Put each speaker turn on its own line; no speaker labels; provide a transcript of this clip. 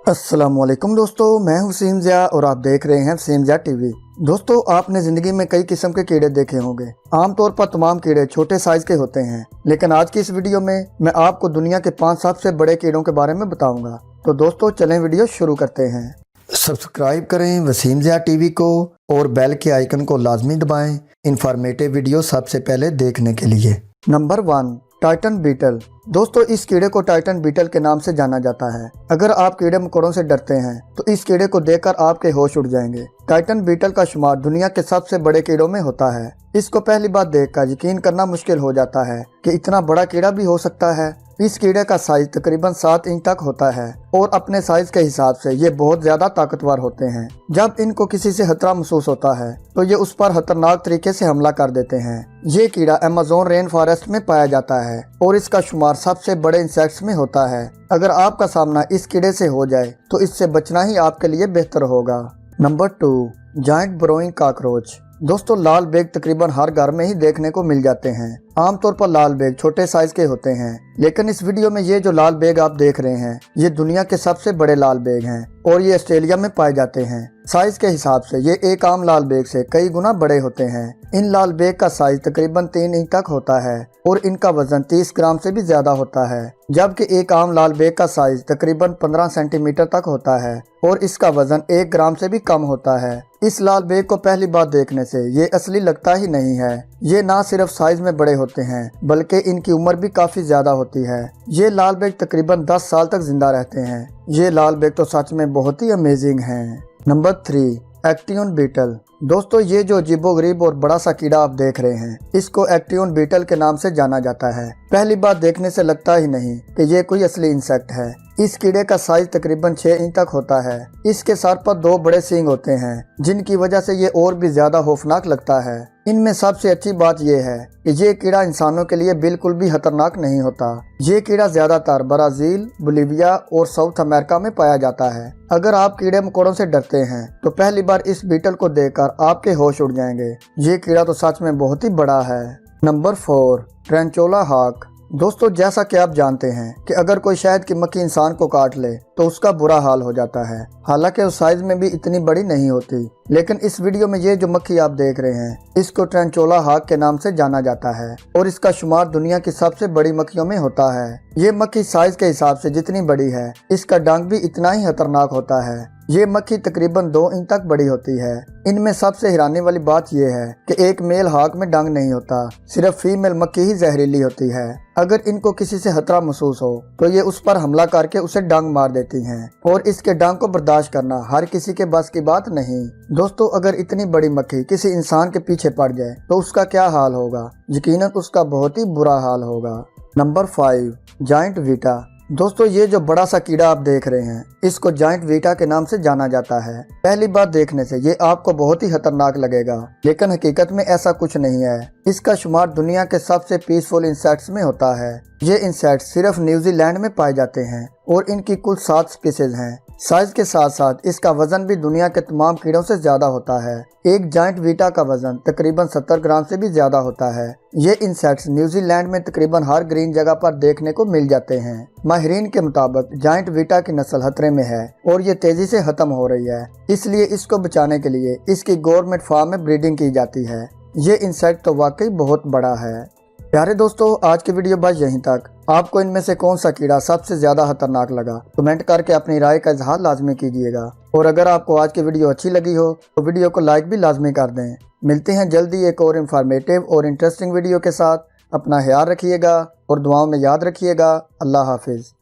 अस्सलाम वालेकुम दोस्तों, मैं हूं वसीम ज़िया और आप देख रहे हैं वसीम ज़िया टीवी। दोस्तों, आपने ज़िंदगी में कई किस्म के कीड़े देखे होंगे। आमतौर पर तमाम कीड़े छोटे साइज के होते हैं, लेकिन आज की इस वीडियो में मैं आपको दुनिया के 5 सबसे बड़े कीड़ों के बारे में बताऊंगा। तो दोस्तों चलें वीडियो शुरू करते हैं। सब्सक्राइब करें वसीम ज़िया टीवी को और बेल के आइकन को लाजमी दबाएं इंफॉर्मेटिव वीडियो सबसे पहले देखने के लिए। Number 1, titan beetle. दोस्तों, इस कीड़े को टाइटन बीटल के नाम से जाना जाता है। अगर आप कीड़े मकोड़ों से डरते हैं तो इस कीड़े को देखकर आपके होश उड़ जाएंगे। टाइटन बीटल का शुमार दुनिया के सबसे बड़े कीड़ों में होता है। इसको पहली बार देखकर यकीन करना मुश्किल हो जाता है कि इतना बड़ा कीड़ा भी हो सकता है। इस कीड़े का साइज तकरीबन 7 इंच तक होता है और अपने साइज के हिसाब से ये बहुत ज्यादा ताकतवर होते हैं। जब इनको किसी से खतरा महसूस होता है तो ये उस पर खतरनाक तरीके से हमला कर देते हैं। ये कीड़ा अमेज़न रेन फॉरेस्ट में पाया जाता है और इसका शुमार सबसे बड़े इंसेक्ट्स में होता है। अगर आपका सामना इस कीड़े से हो जाए तो इससे बचना ही आपके लिए बेहतर होगा। Number 2, giant ब्रोइंग cockroach. दोस्तों, लाल बेग तकरीबन हर घर में ही देखने को मिल जाते हैं। आमतौर पर लाल बेग छोटे साइज के होते हैं, लेकिन इस वीडियो में ये जो लाल बेग आप देख रहे हैं ये दुनिया के सबसे बड़े लाल बेग हैं और ये ऑस्ट्रेलिया में पाए जाते हैं। साइज के हिसाब से ये एक आम लाल बेग से कई गुना बड़े होते हैं। इन लाल बेग का साइज तकरीबन 3 इंच तक होता है और इनका वजन 30 ग्राम से भी ज्यादा होता है, जबकि एक आम लाल बेग का साइज तकरीबन 15 सेंटीमीटर तक होता है और इसका वजन 1 ग्राम से भी कम होता है। इस लाल बेग को पहली बार देखने से ये असली लगता ही नहीं है। ये ना सिर्फ साइज में बड़े होते हैं बल्कि इनकी उम्र भी काफी ज्यादा होती है। ये लाल बेग तकरीबन 10 साल तक जिंदा रहते हैं। ये लाल बेग तो सच में बहुत ही अमेजिंग हैं। Number 3, Actaeon beetle. दोस्तों, ये जो अजीबोगरीब और बड़ा सा कीड़ा आप देख रहे हैं इसको एक्टियन बीटल के नाम से जाना जाता है। पहली बार देखने से लगता ही नहीं कि ये कोई असली इंसेक्ट है। इस कीड़े का साइज तकरीबन 6 इंच तक होता है। इसके सर पर 2 बड़े सींग होते हैं जिनकी वजह से ये और भी ज्यादा खौफनाक लगता है। इनमें सबसे अच्छी बात यह है कि ये कीड़ा इंसानों के लिए बिल्कुल भी खतरनाक नहीं होता। ये कीड़ा ज्यादातर ब्राजील, बोलिविया और साउथ अमेरिका में पाया जाता है। अगर आप कीड़े मकोड़ों से डरते हैं तो पहली बार इस बीटल को देखकर आपके होश उड़ जाएंगे। ये कीड़ा तो सच में बहुत ही बड़ा है। Number 4, tarantula hawk. दोस्तों, जैसा कि आप जानते हैं कि अगर कोई शहद की मक्खी इंसान को काट ले तो उसका बुरा हाल हो जाता है। हालांकि उस साइज में भी इतनी बड़ी नहीं होती, लेकिन इस वीडियो में ये जो मक्खी आप देख रहे हैं इसको टैरेंटुला हॉक के नाम से जाना जाता है और इसका शुमार दुनिया की सबसे बड़ी मक्खियों में होता है। ये मक्खी साइज के हिसाब से जितनी बड़ी है इसका डंक भी इतना ही खतरनाक होता है। ये मक्खी तकरीबन 2 इंच तक बड़ी होती है। इनमें सबसे हैरानी वाली बात यह है कि एक मेल हॉक में डंक नहीं होता, सिर्फ फीमेल मक्खी ही जहरीली होती है। अगर इनको किसी से खतरा महसूस हो तो ये उस पर हमला करके उसे डंक मार देती हैं और इसके डंक को बर्दाश्त करना हर किसी के बस की बात नहीं। दोस्तों, अगर इतनी बड़ी मक्खी किसी इंसान के पीछे पड़ जाए तो उसका क्या हाल होगा? यकीनन उसका बहुत ही बुरा हाल होगा। Number 5, giant Vita. दोस्तों, ये जो बड़ा सा कीड़ा आप देख रहे हैं इसको जायंट वीटा के नाम से जाना जाता है। पहली बार देखने से ये आपको बहुत ही खतरनाक लगेगा, लेकिन हकीकत में ऐसा कुछ नहीं है। इसका शुमार दुनिया के सबसे पीसफुल इंसेक्ट्स में होता है। ये इंसेक्ट्स सिर्फ न्यूजीलैंड में पाए जाते हैं और इनकी कुल 7 स्पीसीज हैं। साइज के साथ साथ इसका वजन भी दुनिया के तमाम कीड़ों से ज्यादा होता है। एक जायंट वीटा का वजन तकरीबन 70 ग्राम से भी ज्यादा होता है। ये इंसेक्ट्स न्यूजीलैंड में तकरीबन हर ग्रीन जगह पर देखने को मिल जाते हैं। माहिरीन के मुताबिक जायंट वीटा की नस्ल खतरे में है और ये तेजी से खत्म हो रही है, इसलिए इसको बचाने के लिए इसकी गवर्नमेंट फार्म में ब्रीडिंग की जाती है। ये इंसेक्ट तो वाकई बहुत बड़ा है। प्यारे दोस्तों, आज की वीडियो बस यहीं तक। आपको इनमें से कौन सा कीड़ा सबसे ज्यादा खतरनाक लगा कमेंट करके अपनी राय का इजहार लाजमी कीजिएगा और अगर आपको आज की वीडियो अच्छी लगी हो तो वीडियो को लाइक भी लाजमी कर दें। मिलते हैं जल्दी एक और इन्फॉर्मेटिव और इंटरेस्टिंग वीडियो के साथ। अपना ख्याल रखिएगा और दुआओं में याद रखिएगा। अल्लाह हाफिज।